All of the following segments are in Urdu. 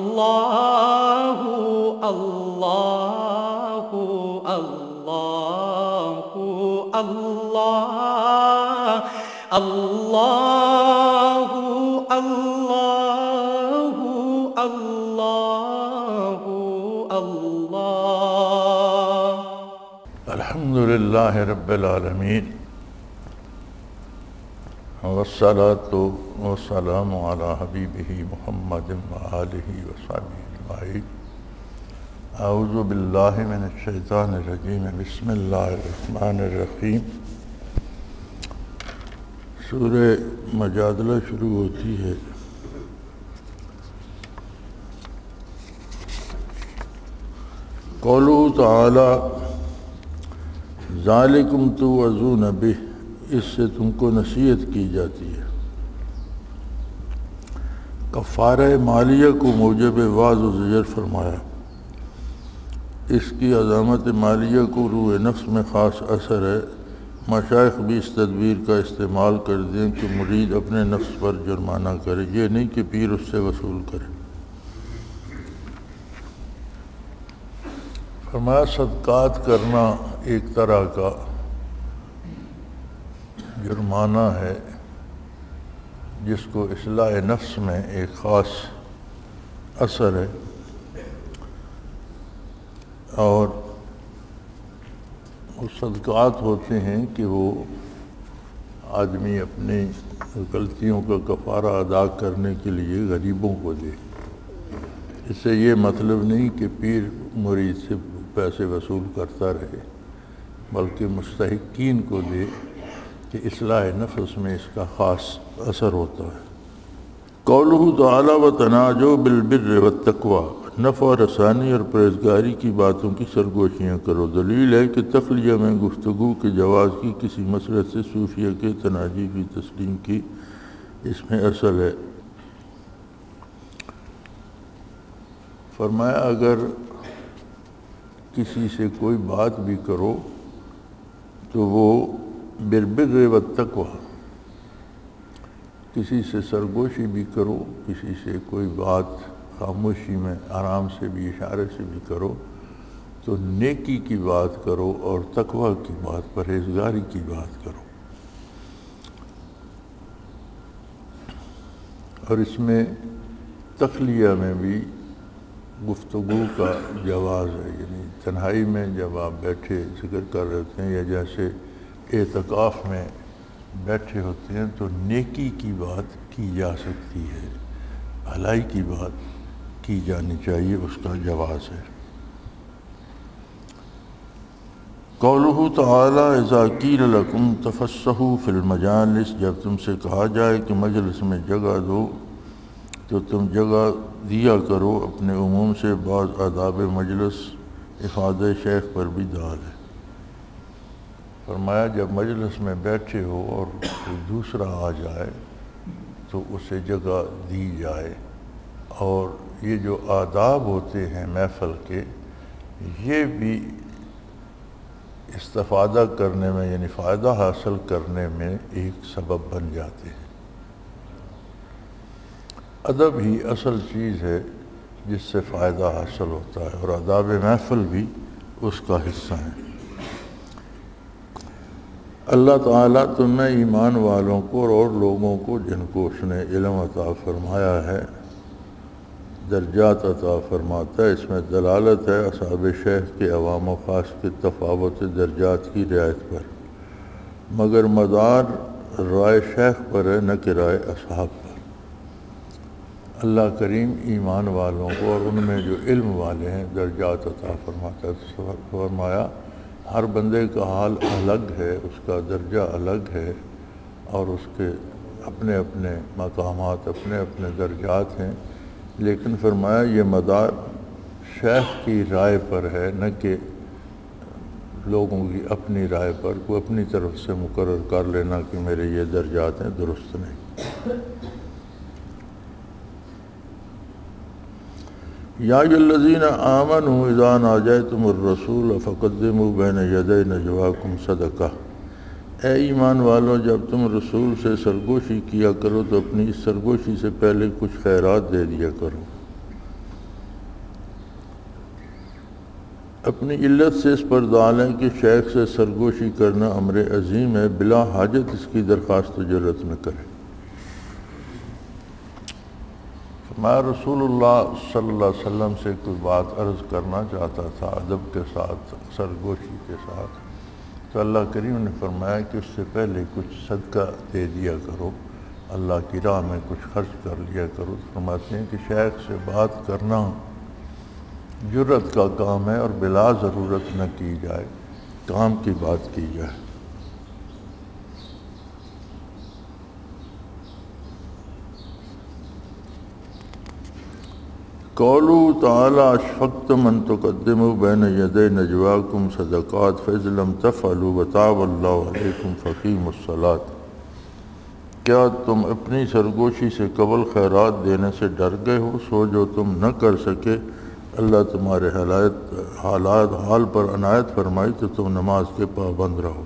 اللہ اللہ اللہ اللہ اللہ اللہ اللہ اللہ الحمدللہ رب العالمین والصلاة والسلام علی حبیبہ محمد وآلہ وصحبہ اجمعین اعوذ باللہ من الشیطان الرجیم بسم اللہ الرحمن الرحیم سورہ مجادلہ شروع ہوتی ہے قولہ تعالی ذالکم توعظون بہ، اس سے تم کو نصیحت کی جاتی ہے۔ کفارہ مالیہ کو موجب وعظ و زجر فرمایا۔ اس کی عظامت مالیہ کو روح نفس میں خاص اثر ہے۔ مشائخ بھی اس تدبیر کا استعمال کر دیں کہ مرید اپنے نفس پر جرمانہ کرے، یہ نہیں کہ پیر اس سے وصول کرے۔ فرمایا صدقات کرنا ایک طرح کا جرمانہ ہے جس کو اصلاح نفس میں ایک خاص اثر ہے، اور وہ صدقات ہوتے ہیں کہ وہ آدمی اپنی غلطیوں کا کفارہ ادا کرنے کے لیے غریبوں کو دے۔ اس سے یہ مطلب نہیں کہ پیر مرید سے پیسے وصول کرتا رہے، بلکہ مستحقین کو دے کہ اصلاح نفس میں اس کا خاص اثر ہوتا ہے۔ قولہ تعالی وتناجوا بالبر والتقوی، نفع رسانی اور پرہیزگاری کی باتوں کی سرگوشیاں کرو۔ دلیل ہے کہ تخلیہ میں گفتگو کے جواز کی کسی مسئلے سے صوفیہ کے تناجی کی تسلیم کی اس میں اصل ہے۔ فرمایا اگر کسی سے کوئی بات بھی کرو تو وہ بالبر والتقوی، کسی سے سرگوشی بھی کرو، کسی سے کوئی بات خاموشی میں آرام سے بھی اشارے سے بھی کرو تو نیکی کی بات کرو اور تقوی کی بات، پرہیزگاری کی بات کرو۔ اور اس میں تخلیہ میں بھی گفتگو کا جواز ہے، یعنی تنہائی میں جب آپ بیٹھے ذکر کر رہے ہوتے ہیں یا جیسے اعتکاف میں بیٹھے ہوتے ہیں تو نیکی کی بات کی جا سکتی ہے، بھلائی کی بات کی جانی چاہیے، اس کا جواز ہے۔ قولہ تعالی اذا قیل لکم تفسحوا فی المجالس، جب تم سے کہا جائے کہ مجلس میں جگہ دو تو تم جگہ دیا کرو۔ اپنے عموم سے بعض آداب مجلس افادہ شیخ پر بھی دال ہے۔ فرمایا جب مجلس میں بیٹھے ہو اور کوئی دوسرا آ جائے تو اسے جگہ دی جائے، اور یہ جو آداب ہوتے ہیں محفل کے، یہ بھی استفادہ کرنے میں یعنی فائدہ حاصل کرنے میں ایک سبب بن جاتے ہیں۔ ادب ہی اصل چیز ہے جس سے فائدہ حاصل ہوتا ہے، اور آداب محفل بھی اس کا حصہ ہیں۔ اللہ تعالیٰ تمہیں ایمان والوں کو اور لوگوں کو جن کو اس نے علم عطا فرمایا ہے درجات عطا فرماتا ہے۔ اس میں دلالت ہے اصحاب شیخ کے عوام و خاص کے تفاوت درجات کی رعایت پر، مگر مدار رائے شیخ پر ہے نہ کہ رائے اصحاب پر۔ اللہ کریم ایمان والوں کو اور ان میں جو علم والے ہیں درجات عطا فرماتا ہے۔ فرمایا ہر بندے کا حال الگ ہے، اس کا درجہ الگ ہے، اور اس کے اپنے اپنے مقامات، اپنے اپنے درجات ہیں، لیکن فرمایا یہ مدار شیخ کی رائے پر ہے نہ کہ لوگوں کی اپنی رائے پر، کوئی اپنی طرف سے مقرر کر لینا کہ میرے یہ درجات ہیں، درست نہیں۔ یا ایھا الذین آمنوا اذا ناجیتم الرسول فقدموا بین یدی نجواکم صدقہ، اے ایمان والو جب تم رسول سے سرگوشی کیا کرو تو اپنی اس سرگوشی سے پہلے کچھ خیرات دے دیا کرو۔ اپنی علت سے اس پر ڈالیں کہ شیخ سے سرگوشی کرنا امر عظیم ہے، بلا حاجت اس کی درخواست و جرت نہ کرے۔ میں رسول اللہ صلی اللہ علیہ وسلم سے کوئی بات عرض کرنا چاہتا تھا ادب کے ساتھ، سرگوشی کے ساتھ، تو اللہ کریم نے فرمایا کہ اس سے پہلے کچھ صدقہ دے دیا کرو، اللہ کی راہ میں کچھ خرچ کر لیا کرو۔ فرماتے ہیں کہ شیخ سے بات کرنا جرت کا کام ہے اور بلا ضرورت نہ کی جائے، کام کی بات کی جائے۔ قولوا تعالی اشفقتم ان تقدموا بین یدی نجواکم صدقات فاذ لم تفعلوا وتاب اللہ علیکم فاقیموا الصلاۃ۔ کیا تم اپنی سرگوشی سے قبل خیرات دینے سے ڈر گئے ہو؟ سو جو تم نہ کر سکے اللہ تمہارے حال پر عنایت فرمائی تو تم نماز کے پابند رہو۔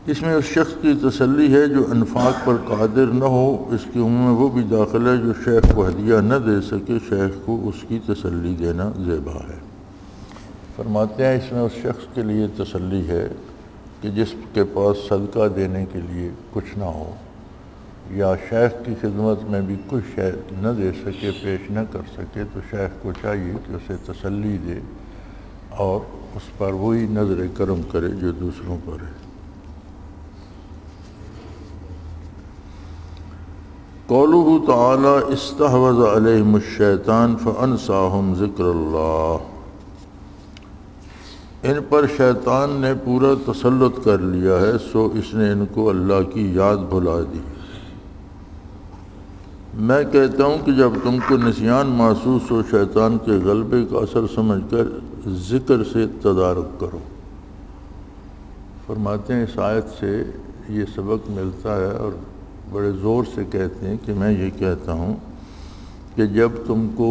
اس میں اس شخص کی تسلی ہے جو انفاق پر قادر نہ ہو، اس کی عموم میں وہ بھی داخل ہے جو شیخ کو ہدیہ نہ دے سکے، شیخ کو اس کی تسلی دینا زیبا ہے۔ فرماتے ہیں اس میں اس شخص کے لیے تسلی ہے کہ جس کے پاس صدقہ دینے کے لیے کچھ نہ ہو، یا شیخ کی خدمت میں بھی کچھ شے نہ دے سکے، پیش نہ کر سکے، تو شیخ کو چاہیے کہ اسے تسلی دے اور اس پر وہی نظر کرم کرے جو دوسروں پر ہے۔ قولہ تعالی استحوذ علیہم الشیطان فانساہم ذکر اللہ۔ ان پر شیطان نے پورا تسلط کر لیا ہے، سو اس نے ان کو اللہ کی یاد بھلا دی۔ میں کہتا ہوں کہ جب تم کو نسیان محسوس ہو، شیطان کے غلبے کا اثر سمجھ کر ذکر سے تدارک کرو۔ فرماتے ہیں اس آیت سے یہ سبق ملتا ہے اور بڑے زور سے کہتے ہیں کہ میں یہ کہتا ہوں کہ جب تم کو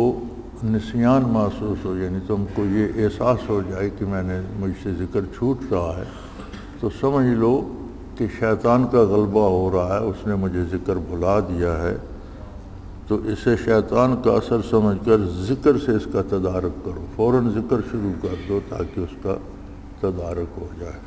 نسیان محسوس ہو، یعنی تم کو یہ احساس ہو جائے کہ مجھ سے ذکر چھوٹ رہا ہے، تو سمجھ لو کہ شیطان کا غلبہ ہو رہا ہے، اس نے مجھے ذکر بھلا دیا ہے۔ تو اسے شیطان کا اثر سمجھ کر ذکر سے اس کا تدارک کرو، فوراً ذکر شروع کر دو تاکہ اس کا تدارک ہو جائے۔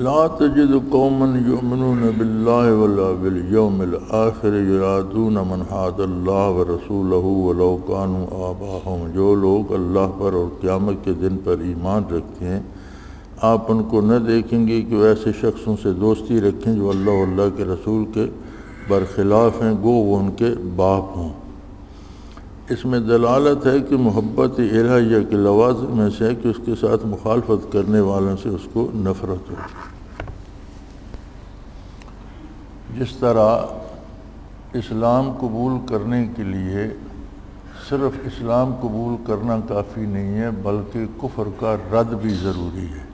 لا تجد قوما یؤمنون باللہ ولا بالیوم الآخر یرادون من حاد اللہ ورسولہ ولو کانوا آباءہم۔ جو لوگ اللہ پر اور قیامت کے دن پر ایمان رکھتے ہیں، آپ ان کو نہ دیکھیں گے کہ وہ ایسے شخصوں سے دوستی رکھیں جو اللہ و اللہ کے رسول کے برخلاف ہیں، گو وہ ان کے باپ ہوں۔ اس میں دلالت ہے کہ محبت الہیہ کے لوازم میں سے ہے کہ اس کے ساتھ مخالفت کرنے والوں سے اس کو نفرت ہو۔ جس طرح اسلام قبول کرنے کے لیے صرف اسلام قبول کرنا کافی نہیں ہے، بلکہ کفر کا رد بھی ضروری ہے۔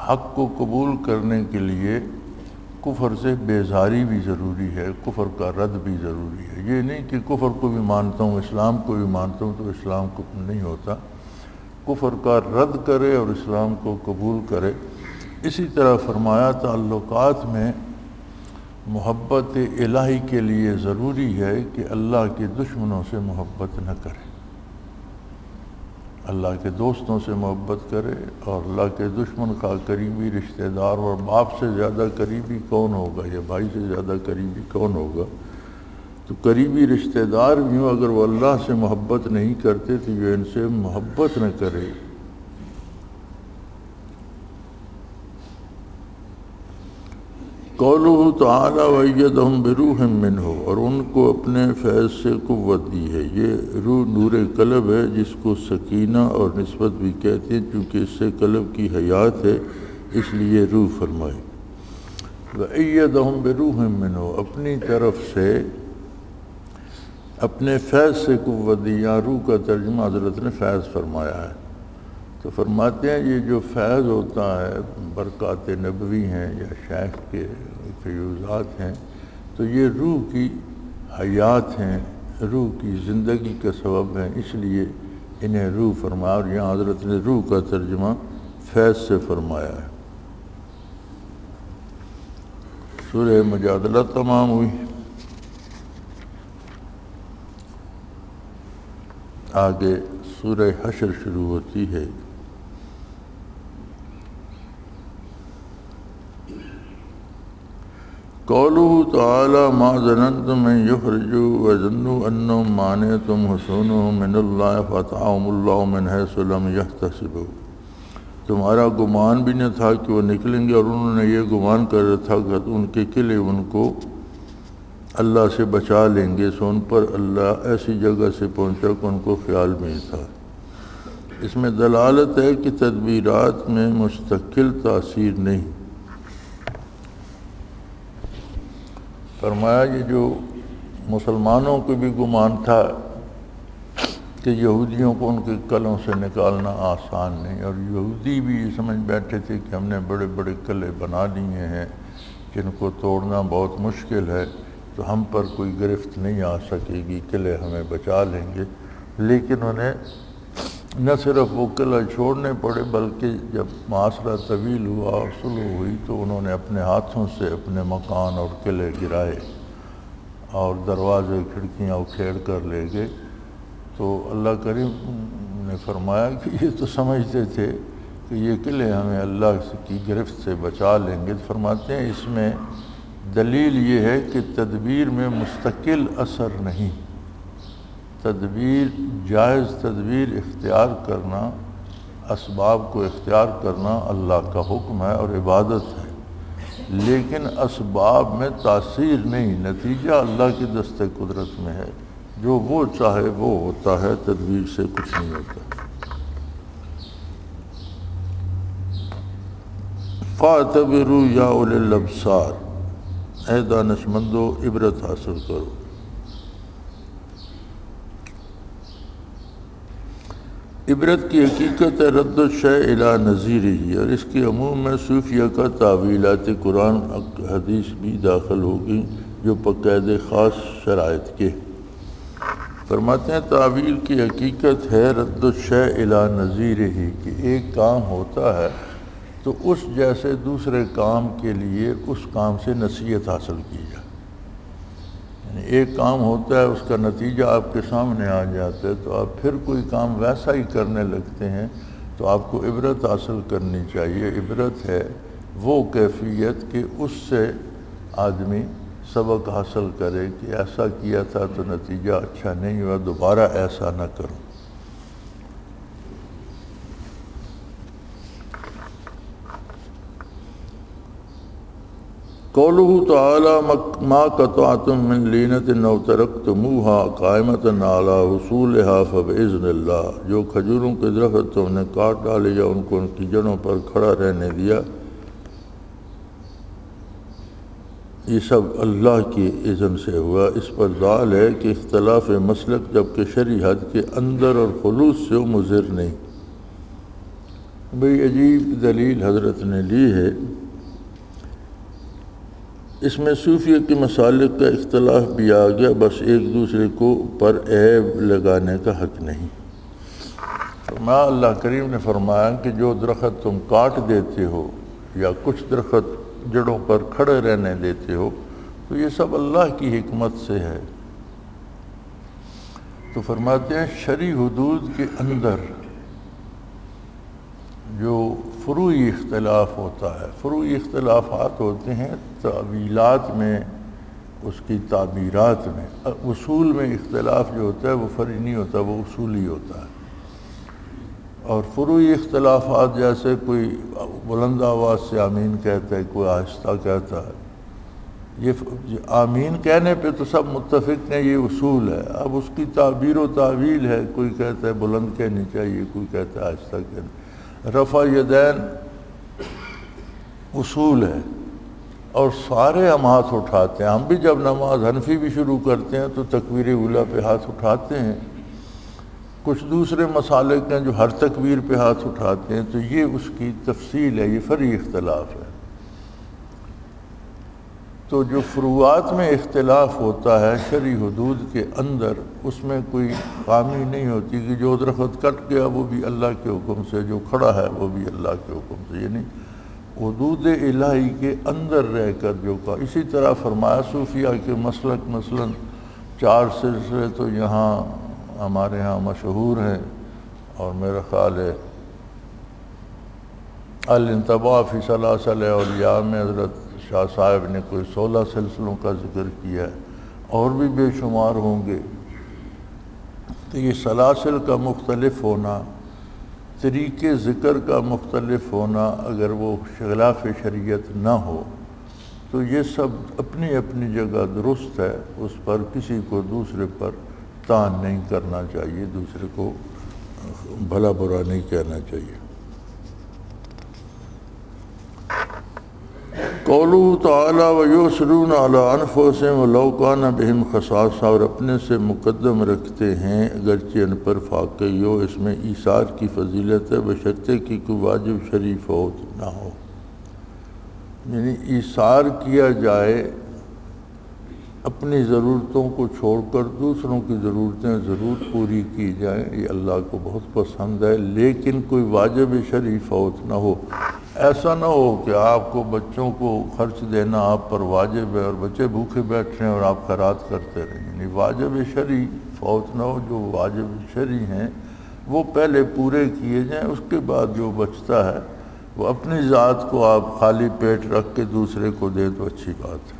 حق کو قبول کرنے کے لیے کفر سے بیزاری بھی ضروری ہے، کفر کا رد بھی ضروری ہے۔ یہ نہیں کہ کفر کو بھی مانتا ہوں، اسلام کو بھی مانتا ہوں تو اسلام کو نہیں ہوتا، کفر کا رد کرے اور اسلام کو قبول کرے۔ اسی طرح فرمایا تعلقات میں محبت الہی کے لیے ضروری ہے کہ اللہ کے دشمنوں سے محبت نہ کرے، اللہ کے دوستوں سے محبت کرے، اور اللہ کے دشمن کا قریبی رشتہ دار اور باپ سے زیادہ قریبی کون ہوگا یا بھائی سے زیادہ قریبی کون ہوگا؟ تو قریبی رشتہ دار بھی ہوں، اگر وہ اللہ سے محبت نہیں کرتے تو یہ ان سے محبت نہ کرے۔ قولہ تعالی وَأَيَّدَهُم بِرُوحٍ مِّنْهُ، اور ان کو اپنے فیض سے قوت دی ہے۔ یہ روح نور قلب ہے جس کو سکینہ اور نسبت بھی کہتے ہیں، چونکہ اس سے قلب کی حیات ہے اس لیے روح فرمائی۔ وَأَيَّدَهُم بِرُوحٍ مِّنْهُ، اپنی طرف سے اپنے فیض سے قوت دی، یا روح کا ترجمہ حضرت نے فیض فرمایا ہے۔ تو فرماتے ہیں یہ جو فیض ہوتا ہے، برکات نبوی ہیں یا شیخ کے فیوزات ہیں، تو یہ روح کی حیات ہیں، روح کی زندگی کا سبب ہیں، اس لیے انہیں روح فرمایا، اور یہاں حضرت نے روح کا ترجمہ فیض سے فرمایا ہے۔ سورہ مجادلہ تمام ہوئی، آگے سورہ حشر شروع ہوتی ہے۔ قولہ تعالی ما ظننتم ان یخرجوا وظنوا انہم مانعتهم حصونهم من اللہ فاتاهم اللہ من حیث لم یحتسبوا۔ تمہارا گمان بھی نہ تھا کہ وہ نکلیں گے، اور انہوں نے یہ گمان کر رہا تھا کہ ان کے قلعے ان کو اللہ سے بچا لیں گے، سو ان پر اللہ ایسی جگہ سے پہنچا کہ ان کو خیال بھی نہیں تھا۔ اس میں دلالت ہے کہ تدبیرات میں مستقل تاثیر نہیں۔ فرمایا یہ جو مسلمانوں کو بھی گمان تھا کہ یہودیوں کو ان کے قلعوں سے نکالنا آسان نہیں، اور یہودی بھی یہ سمجھ بیٹھے تھے کہ ہم نے بڑے بڑے قلعے بنا لیے ہیں جن کو توڑنا بہت مشکل ہے، تو ہم پر کوئی گرفت نہیں آ سکے گی، قلعے ہمیں بچا لیں گے۔ لیکن انہیں نہ صرف وہ قلعہ چھوڑنے پڑے، بلکہ جب معاشرہ طویل ہوا اور صلح ہوئی تو انہوں نے اپنے ہاتھوں سے اپنے مکان اور قلعے گرائے اور دروازے کھڑکیاں اکھیڑ کر لے گئے۔ تو اللہ کریم نے فرمایا کہ یہ تو سمجھتے تھے کہ یہ قلعے ہمیں اللہ کی گرفت سے بچا لیں گے۔ فرماتے ہیں اس میں دلیل یہ ہے کہ تدبیر میں مستقل اثر نہیں، تدبیر جائز تدبیر اختیار کرنا، اسباب کو اختیار کرنا اللہ کا حکم ہے اور عبادت ہے، لیکن اسباب میں تاثیر نہیں، نتیجہ اللہ کی دست قدرت میں ہے، جو وہ چاہے وہ ہوتا ہے، تدبیر سے کچھ نہیں ہوتا۔ فَاعْتَبِرُوا يَا أُولِي الْأَبْصَارِ، اے دانش مندو عبرت حاصل کرو۔ عبرت کی حقیقت ہے رد الشیء الی نظیرہ، اور اس کے عموم میں صوفیہ کا تعویلات قرآن حدیث بھی داخل ہوگی جو بقید خاص شرائط کے۔ فرماتے ہیں تعویل کی حقیقت ہے رد الشیء الی نظیرہ، کہ ایک کام ہوتا ہے تو اس جیسے دوسرے کام کے لیے اس کام سے نصیحت حاصل کی جائے۔ یعنی ایک کام ہوتا ہے، اس کا نتیجہ آپ کے سامنے آ جاتا ہے، تو آپ پھر کوئی کام ویسا ہی کرنے لگتے ہیں، تو آپ کو عبرت حاصل کرنی چاہیے۔ عبرت ہے وہ کیفیت کہ اس سے آدمی سبق حاصل کرے کہ ایسا کیا تھا تو نتیجہ اچھا نہیں ہوا، دوبارہ ایسا نہ کروں۔ قولہ تعالی ما قطعتم من لینۃ او ترکتموها قائمۃ علی اصولها فباذن اللہ، جو کھجوروں کے درخت تم نے کاٹ ڈالے یا ان کو ان کی جڑوں پر کھڑا رہنے دیا، یہ سب اللہ کی اذن سے ہوا۔ اس پر دال ہے کہ اختلاف مسلک جبکہ شرعی حد کے اندر اور خلوص سے وہ مضر نہیں۔ بڑی عجیب دلیل حضرت نے لی ہے۔ اس میں صوفیہ کے مسالک کا اختلاف بھی آ گیا، بس ایک دوسرے کو پر عیب لگانے کا حق نہیں۔ فرمایا اللہ کریم نے فرمایا کہ جو درخت تم کاٹ دیتے ہو یا کچھ درخت جڑوں پر کھڑے رہنے دیتے ہو، تو یہ سب اللہ کی حکمت سے ہے۔ تو فرماتے ہیں شرعی حدود کے اندر جو فروعی اختلاف ہوتا ہے، فروعی اختلافات ہوتے ہیں تعویلات میں، اس کی تعبیرات میں۔ اصول میں اختلاف جو ہوتا ہے وہ فرعی نہیں ہوتا، وہ اصولی ہوتا ہے۔ اور فروعی اختلافات جیسے کوئی بلند آواز سے آمین کہتا ہے، کوئی آہستہ کہتا ہے، یہ آمین کہنے پہ تو سب متفق ہیں، یہ اصول ہے۔ اب اس کی تعبیر و تعویل ہے، کوئی کہتا ہے بلند کہنی چاہیے، کوئی کہتا ہے آہستہ کہنی۔ رفع یدین اصول ہے، اور سارے ہم ہاتھ اٹھاتے ہیں۔ ہم بھی جب نماز حنفی بھی شروع کرتے ہیں تو تکبیر اولیٰ پہ ہاتھ اٹھاتے ہیں۔ کچھ دوسرے مسالک ہیں جو ہر تکبیر پہ ہاتھ اٹھاتے ہیں، تو یہ اس کی تفصیل ہے، یہ فرعی اختلاف ہے۔ تو جو فروعات میں اختلاف ہوتا ہے شرعی حدود کے اندر، اس میں کوئی خامی نہیں ہوتی کہ جو درخت کٹ گیا وہ بھی اللہ کے حکم سے، جو کھڑا ہے وہ بھی اللہ کے حکم سے، یعنی حدود الہی کے اندر رہ کر جو کا۔ اسی طرح فرمایا صوفیہ کے مسلک مثلاً 4 سلسلے تو یہاں ہمارے ہاں مشہور ہیں، اور میرا خیال ہے الانتباہ فی سلاسل اولیاء میں حضرت شاہ صاحب نے کوئی 16 سلسلوں کا ذکر کیا ہے، اور بھی بے شمار ہوں گے۔ تو یہ سلاسل کا مختلف ہونا، طریقے ذکر کا مختلف ہونا، اگر وہ خلاف شریعت نہ ہو تو یہ سب اپنی اپنی جگہ درست ہے، اس پر کسی کو دوسرے پر طعن نہیں کرنا چاہیے، دوسرے کو بھلا برا نہیں کہنا چاہیے۔ قولہ تعالی ویؤثرون علی انفسہم ولو کان بہم خصاصہ، اور اپنے سے مقدم رکھتے ہیں اگرچہ ان پر فاقہ ہو، اس میں ایثار کی فضیلت ہے بشرطے کہ کوئی واجب شرعی فوت نہ ہو، یعنی ایثار کیا جائے، اپنی ضرورتوں کو چھوڑ کر دوسروں کی ضرورتیں ضرور پوری کی جائیں، یہ اللہ کو بہت پسند ہے، لیکن کوئی واجب شرعی فوت نہ ہو۔ ایسا نہ ہو کہ آپ کو بچوں کو خرچ دینا آپ پر واجب ہے اور بچے بھوکے بیٹھ رہے ہیں اور آپ خیرات کرتے رہیں، یعنی واجب شرعی فوت نہ ہو، جو واجب شرعی ہیں وہ پہلے پورے کیے جائیں، اس کے بعد جو بچتا ہے وہ اپنی ذات کو آپ خالی پیٹ رکھ کے دوسرے کو دیں تو اچھی بات ہے۔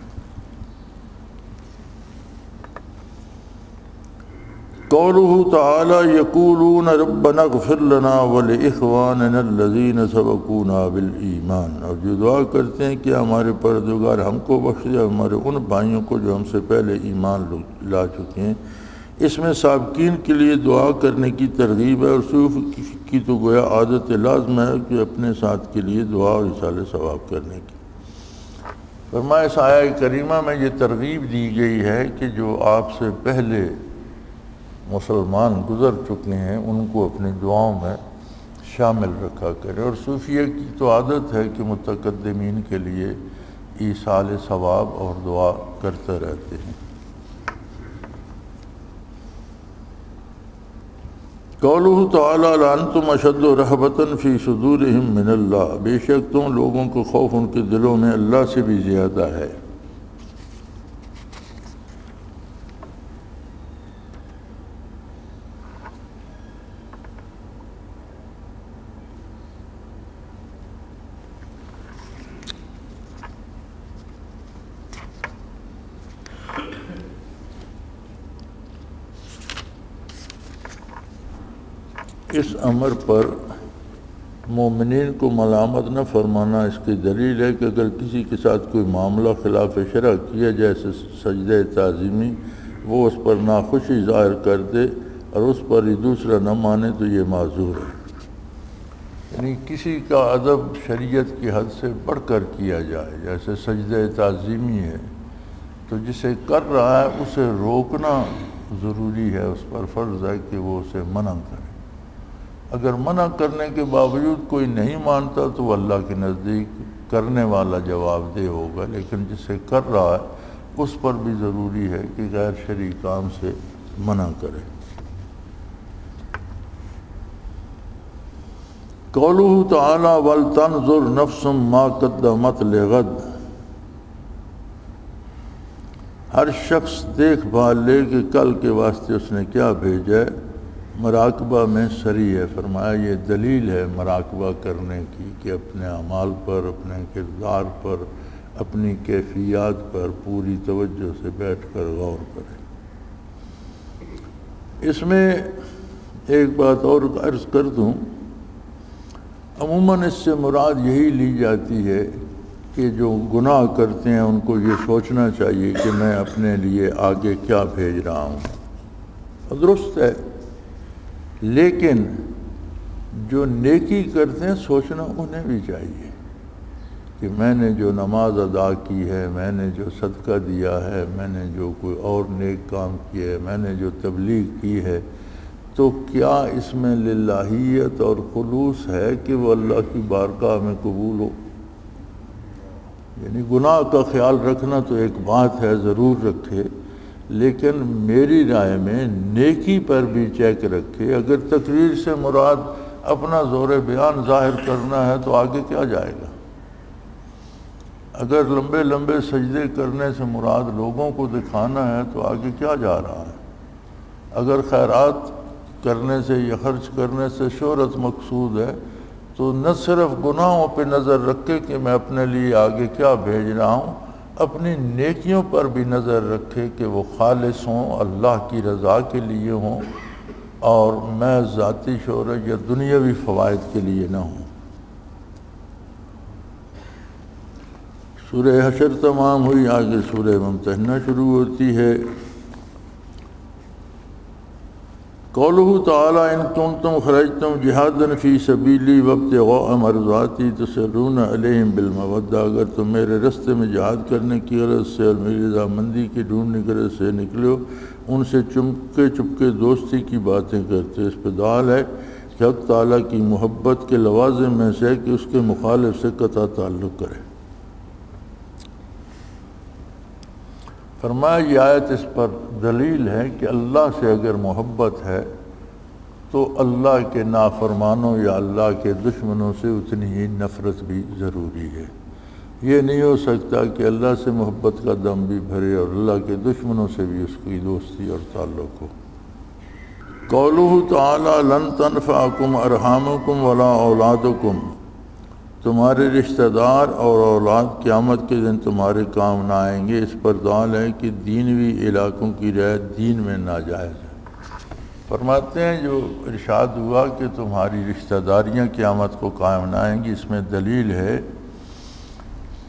قولہ تعالی یقولون ربنا اغفر لنا ولإخواننا الذین سبقونا بالایمان، اور جو دعا کرتے ہیں کہ ہمارے پروردگار ہم کو بخش دے ہمارے ان بھائیوں کو جو ہم سے پہلے ایمان لا چکے ہیں۔ اس میں سابقین کے لیے دعا کرنے کی ترغیب ہے، اور صوف کی تو گویا عادت لازم ہے کہ اپنے ساتھ کے لیے دعا اور ایصال ثواب کرنے کی۔ فرمایا اس آیہ کریمہ میں یہ ترغیب دی گئی ہے کہ جو آپ سے پہلے مسلمان گزر چکے ہیں ان کو اپنی دعاؤں میں شامل رکھا کرے، اور صوفیہ کی تو عادت ہے کہ متقدمین کے لیے ایصال ثواب اور دعا کرتے رہتے ہیں۔ قولہ تعالی لانتم اشد رہبۃ فی صدورہم من اللہ، بے شک تم لوگوں کو خوف ان کے دلوں میں اللہ سے بھی زیادہ ہے۔ اس امر پر مومنین کو ملامت نہ فرمانا اس کی دلیل ہے کہ اگر کسی کے ساتھ کوئی معاملہ خلاف شرع کیا جیسے سجدہ تعظیمی، وہ اس پر ناخوشی ظاہر کر دے اور اس پر ہی دوسرا نہ مانے تو یہ معذور ہے، یعنی کسی کا ادب شریعت کی حد سے بڑھ کر کیا جائے، جیسے سجدہ تعظیمی ہے تو جسے کر رہا ہے اسے روکنا ضروری ہے، اس پر فرض ہے کہ وہ اسے منع کرے۔ اگر منع کرنے کے باوجود کوئی نہیں مانتا تو وہ اللہ کے نزدیک کرنے والا جواب دہ ہوگا، لیکن جسے کر رہا ہے اس پر بھی ضروری ہے کہ غیر شرعی کام سے منع کرے۔ قولہ تعالی وَلْتَنْظُرْ نَفْسٌ مَا قَدَّمَتْ لِغَدٍ، ہر شخص دیکھ بھال لے کہ کل کے واسطے اس نے کیا بھیجا ہے۔ مراقبہ میں سری ہے، فرمایا یہ دلیل ہے مراقبہ کرنے کی کہ اپنے اعمال پر، اپنے کردار پر، اپنی کیفیات پر پوری توجہ سے بیٹھ کر غور کرے۔ اس میں ایک بات اور عرض کر دوں، عموماً اس سے مراد یہی لی جاتی ہے کہ جو گناہ کرتے ہیں ان کو یہ سوچنا چاہیے کہ میں اپنے لیے آگے کیا بھیج رہا ہوں، درست ہے، لیکن جو نیکی کرتے ہیں سوچنا انہیں بھی چاہیے کہ میں نے جو نماز ادا کی ہے، میں نے جو صدقہ دیا ہے، میں نے جو کوئی اور نیک کام کیا ہے، میں نے جو تبلیغ کی ہے، تو کیا اس میں للہیت اور خلوص ہے کہ وہ اللہ کی بارگاہ میں قبول ہو؟ یعنی گناہ کا خیال رکھنا تو ایک بات ہے، ضرور رکھے، لیکن میری رائے میں نیکی پر بھی چیک رکھے۔ اگر تقریر سے مراد اپنا زور بیان ظاہر کرنا ہے تو آگے کیا جائے گا؟ اگر لمبے لمبے سجدے کرنے سے مراد لوگوں کو دکھانا ہے تو آگے کیا جا رہا ہے؟ اگر خیرات کرنے سے یا خرچ کرنے سے شہرت مقصود ہے تو نہ صرف گناہوں پہ نظر رکھے کہ میں اپنے لیے آگے کیا بھیج رہا ہوں، اپنی نیکیوں پر بھی نظر رکھے کہ وہ خالص ہوں، اللہ کی رضا کے لیے ہوں، اور میں ذاتی شہرت یا دنیاوی فوائد کے لیے نہ ہوں۔ سورہ حشر تمام ہوئی، آگے سورہ ممتحنہ شروع ہوتی ہے۔ قولہ تعالیٰ ان کنتم خرجتم جہادا فی سبیلی وابتغاء مرضاتی تسرون علیہم بالمودہ، اگر تم میرے رستے میں جہاد کرنے کی غرض سے اور میری رضامندی کی ڈھونڈنے کی غرض سے نکلے ہو، ان سے چپکے چپکے دوستی کی باتیں کرتے۔ اس پہ دال ہے کہ حق تعالیٰ کی محبت کے لوازم میں سے کہ اس کے مخالف سے قطع تعلق کرے۔ فرمایا یہ آیت اس پر دلیل ہے کہ اللہ سے اگر محبت ہے تو اللہ کے نافرمانوں یا اللہ کے دشمنوں سے اتنی ہی نفرت بھی ضروری ہے۔ یہ نہیں ہو سکتا کہ اللہ سے محبت کا دم بھی بھرے اور اللہ کے دشمنوں سے بھی اس کی دوستی اور تعلق ہو۔ قولہ تعالیٰ لن تنفعکم ارحامکم ولا اولادکم، تمہارے رشتہ دار اور اولاد قیامت کے دن تمہارے کام نہ آئیں گے۔ اس پر دال ہے کہ دینوی علاقوں کی رعایت دین میں ناجائز ہے۔ فرماتے ہیں جو ارشاد ہوا کہ تمہاری رشتہ داریاں قیامت کو قائم نہ آئیں گی، اس میں دلیل ہے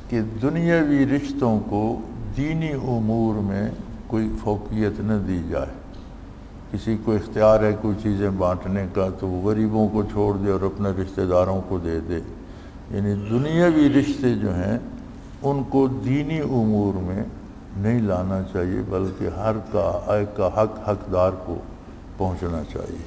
کہ دنیاوی رشتوں کو دینی امور میں کوئی فوقیت نہ دی جائے۔ کسی کو اختیار ہے کوئی چیزیں بانٹنے کا تو وہ غریبوں کو چھوڑ دے اور اپنے رشتہ داروں کو دے دے۔ یعنی دنیاوی رشتے جو ہیں ان کو دینی امور میں نہیں لانا چاہیے، بلکہ ہر کا حق حقدار کو پہنچنا چاہیے۔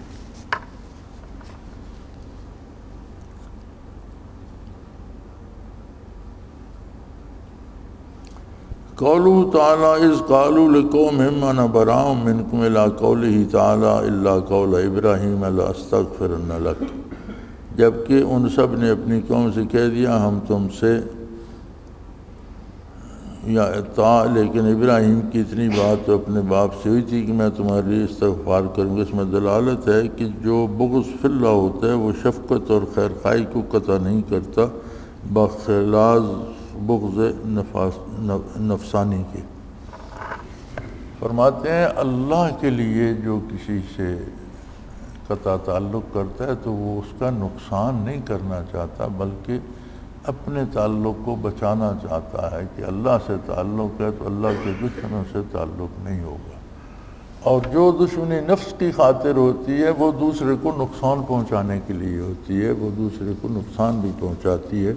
قولہ تعالیٰ اذ قالوا لقومہم انا براء منکم الی قولہ تعالیٰ الا قول ابراہیم لاستغفرن لک، جبکہ ان سب نے اپنی قوم سے کہہ دیا ہم تم سے یا لیکن ابراہیم کی اتنی بات تو اپنے باپ سے ہوئی تھی کہ میں تمہارے لیے استغفار کروں گا۔ اس میں دلالت ہے کہ جو بغض فی اللہ ہوتا ہے وہ شفقت اور خیر خواہی کو قطع نہیں کرتا بخلاف بغض نفسانی کے۔ فرماتے ہیں اللہ کے لیے جو کسی سے قطع تعلق کرتا ہے تو وہ اس کا نقصان نہیں کرنا چاہتا، بلکہ اپنے تعلق کو بچانا چاہتا ہے کہ اللہ سے تعلق ہے تو اللہ کے دشمنوں سے تعلق نہیں ہوگا۔ اور جو دشمنی نفس کی خاطر ہوتی ہے وہ دوسرے کو نقصان پہنچانے کے لیے ہوتی ہے، وہ دوسرے کو نقصان بھی پہنچاتی ہے۔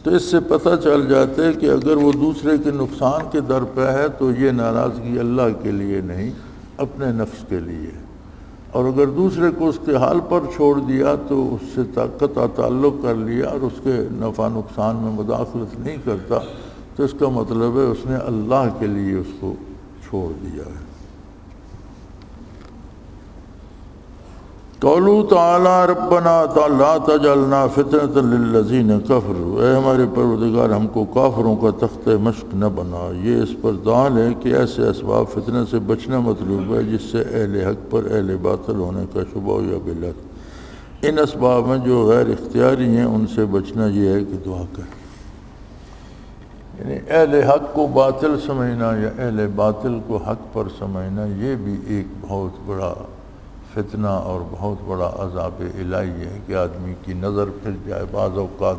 تو اس سے پتہ چل جاتا ہے کہ اگر وہ دوسرے کے نقصان کے در پہ ہے تو یہ ناراضگی اللہ کے لیے نہیں، اپنے نفس کے لیے۔ اور اگر دوسرے کو اس کے حال پر چھوڑ دیا تو اس سے قطع تعلق کر لیا اور اس کے نفع نقصان میں مداخلت نہیں کرتا تو اس کا مطلب ہے اس نے اللہ کے لیے اس کو چھوڑ دیا ہے۔ قولہ تعالیٰ ربنا لا تجعلنا فتنة للذین کفروا، اے ہمارے پروردگار ہم کو کافروں کا تخت مشق نہ بنا۔ یہ اس پر دال ہے کہ ایسے اسباب فتنہ سے بچنا مطلوب ہے جس سے اہل حق پر اہل باطل ہونے کا شبہ یا بلت۔ ان اسباب میں جو غیر اختیاری ہیں ان سے بچنا یہ ہے کہ دعا کریں۔ یعنی اہل حق کو باطل سمجھنا یا اہل باطل کو حق پر سمجھنا یہ بھی ایک بہت بڑا فتنہ اور بہت بڑا عذاب الہی ہے کہ آدمی کی نظر پھر جائے۔ بعض اوقات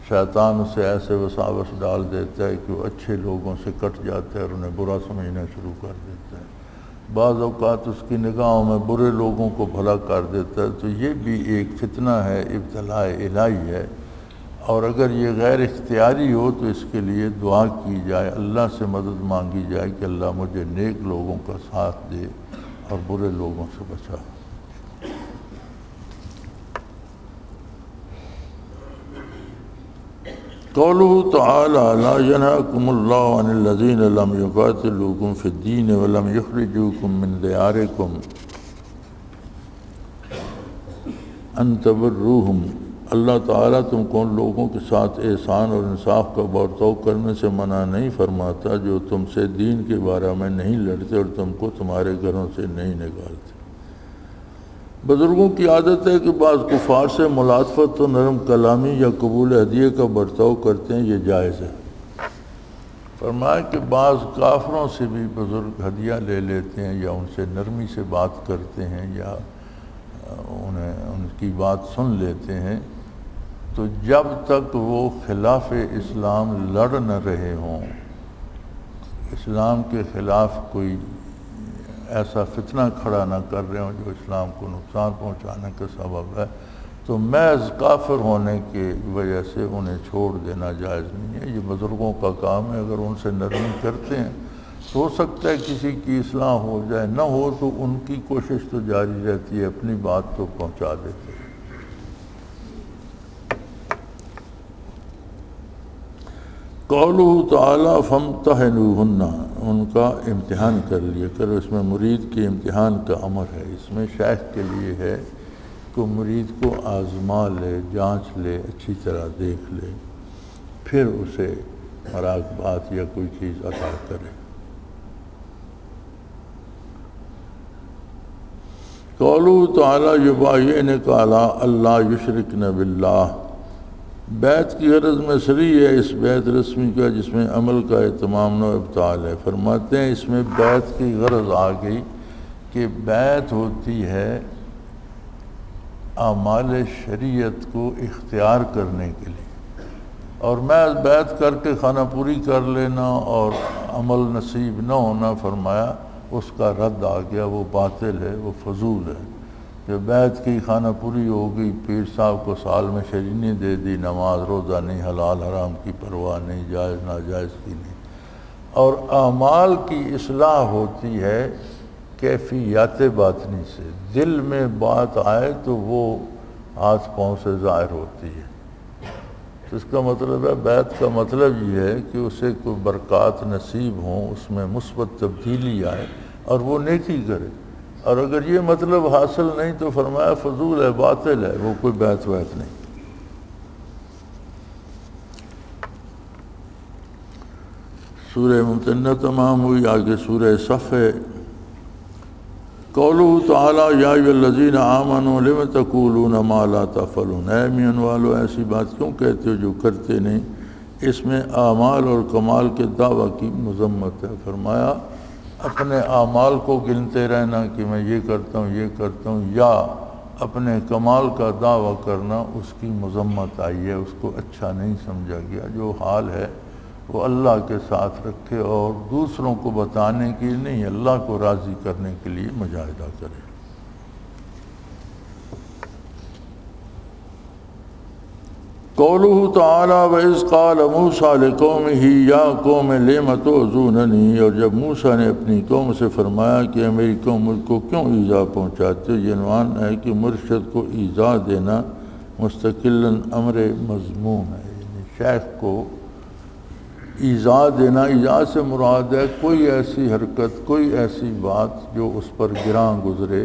شیطان اسے ایسے وساوس ڈال دیتا ہے کہ وہ اچھے لوگوں سے کٹ جاتا ہے اور انہیں برا سمجھنا شروع کر دیتا ہے۔ بعض اوقات اس کی نگاہوں میں برے لوگوں کو بھلا کر دیتا ہے۔ تو یہ بھی ایک فتنہ ہے، ابتلاء الہی ہے، اور اگر یہ غیر اختیاری ہو تو اس کے لیے دعا کی جائے، اللہ سے مدد مانگی جائے کہ اللہ مجھے نیک لوگوں کا ساتھ دے اور برے لوگوں سے بچا۔ قوله تعالی لا ينهاكم الله عن الذين لم يقاتلوكم في الدين ولم يخرجوكم من دياركم ان تبروهم، اللہ تعالیٰ تم کو ان لوگوں کے ساتھ احسان اور انصاف کا برتاؤ کرنے سے منع نہیں فرماتا جو تم سے دین کے بارے میں نہیں لڑتے اور تم کو تمہارے گھروں سے نہیں نکالتے۔ بزرگوں کی عادت ہے کہ بعض کفار سے ملاطفت و نرم کلامی یا قبول ہدیے کا برتاؤ کرتے ہیں، یہ جائز ہے۔ فرمایا کہ بعض کافروں سے بھی بزرگ ہدیہ لے لیتے ہیں یا ان سے نرمی سے بات کرتے ہیں یا ان کی بات سن لیتے ہیں، تو جب تک وہ خلاف اسلام لڑ نہ رہے ہوں، اسلام کے خلاف کوئی ایسا فتنہ کھڑا نہ کر رہے ہوں جو اسلام کو نقصان پہنچانے کا سبب ہے، تو محض کافر ہونے کی وجہ سے انہیں چھوڑ دینا جائز نہیں ہے۔ یہ بزرگوں کا کام ہے، اگر ان سے نرمی کرتے ہیں تو ہو سکتا ہے کسی کی اصلاح ہو جائے، نہ ہو تو ان کی کوشش تو جاری رہتی ہے، اپنی بات تو پہنچا دیتے ہیں۔ قولہ تعالیٰ فامتحنوہن، ان کا امتحان کر لیا کرو، اس میں مرید کے امتحان کا امر ہے۔ اس میں شیخ کے لیے ہے کہ مرید کو آزما لے، جانچ لے، اچھی طرح دیکھ لے، پھر اسے مراقبات یا کوئی چیز عطا کرے۔ قولہ تعالیٰ یبایعنک علی اللہ یشرکن باللہ، بیعت کی غرض میں صریح ہے اس بیعت رسمی کا جس میں عمل کا اہتمام و ابطال ہے۔ فرماتے ہیں اس میں بیعت کی غرض آ گئی کہ بیعت ہوتی ہے اعمال شریعت کو اختیار کرنے کے لیے، اور محض بیعت کر کے خانہ پوری کر لینا اور عمل نصیب نہ ہونا، فرمایا اس کا رد آ گیا، وہ باطل ہے، وہ فضول ہے۔ جو بیعت کی خانہ پوری ہو گئی، پیر صاحب کو سال میں شرینی دے دی، نماز روزہ نہیں، حلال حرام کی پرواہ نہیں، جائز ناجائز کی نہیں، اور اعمال کی اصلاح ہوتی ہے کیفیات باطنی سے، دل میں بات آئے تو وہ ہاتھ پاؤں سے ظاہر ہوتی ہے۔ تو اس کا مطلب ہے بیعت کا مطلب یہ ہے کہ اسے کوئی برکات نصیب ہوں، اس میں مثبت تبدیلی آئے اور وہ نیکی کرے، اور اگر یہ مطلب حاصل نہیں تو فرمایا فضول ہے، باطل ہے، وہ کوئی بیعت ویعت نہیں۔ سورہ ممتنہ تمام ہوئی، آگے سورہ صف ہے۔ قولہ تعالیٰ یا ایھا الذین آمنوا لم تقولون ما لا تفعلون، اے ایمان والو ایسی بات کیوں کہتے ہو جو کرتے نہیں۔ اس میں اعمال اور کمال کے دعویٰ کی مذمت ہے۔ فرمایا اپنے اعمال کو گنتے رہنا کہ میں یہ کرتا ہوں یہ کرتا ہوں، یا اپنے کمال کا دعویٰ کرنا، اس کی مذمت آئی ہے، اس کو اچھا نہیں سمجھا گیا۔ جو حال ہے وہ اللہ کے ساتھ رکھے اور دوسروں کو بتانے کے لیے نہیں، اللہ کو راضی کرنے کے لیے مجاہدہ کرے۔ قولہ تعالیٰ وَإِذْ قَالَ مُوسَىٰ لِقَوْمِهِ يَا قَوْمِ لِمَ تُؤْذُونَنِي، اور جب موسیٰ نے اپنی قوم سے فرمایا کہ میری قوم مجھ کو کیوں ایذا پہنچاتے ہو۔ یہ عنوان ہے کہ مرشد کو ایذا دینا مستقلاً امر مذموم ہے، یعنی شیخ کو ایذا دینا، ایذا سے مراد ہے کوئی ایسی حرکت، کوئی ایسی بات جو اس پر گراں گزرے،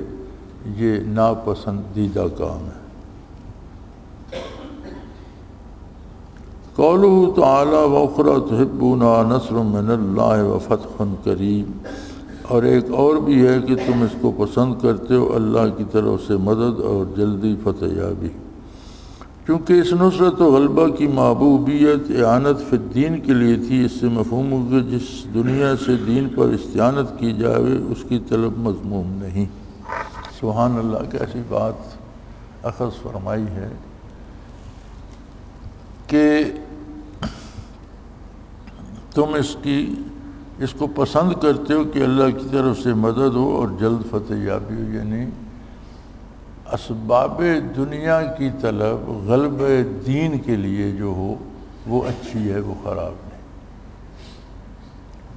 یہ ناپسندیدہ کام ہے۔ قولہ تعالیٰ وَأُخْرَىٰ تُحِبُّونَهَا نَصْرٌ مِّنَ اللَّهِ وَفَتْحٌ قَرِیب، اور ایک اور بھی ہے کہ تم اس کو پسند کرتے ہو، اللہ کی طرف سے مدد اور جلدی فتح یابی۔ چونکہ اس نصرت و غلبہ کی محبوبیت اعانت فی الدین کے لیے تھی، اس سے مفہوم ہو کہ جس دنیا سے دین پر استعانت کی جائے اس کی طلب مذموم نہیں۔ سبحان اللہ، کیسی بات اخذ فرمائی ہے کہ تم اس کو پسند کرتے ہو کہ اللہ کی طرف سے مدد ہو اور جلد فتح یابی ہو، یعنی اسباب دنیا کی طلب غلب دین کے لیے جو ہو وہ اچھی ہے، وہ خراب نہیں۔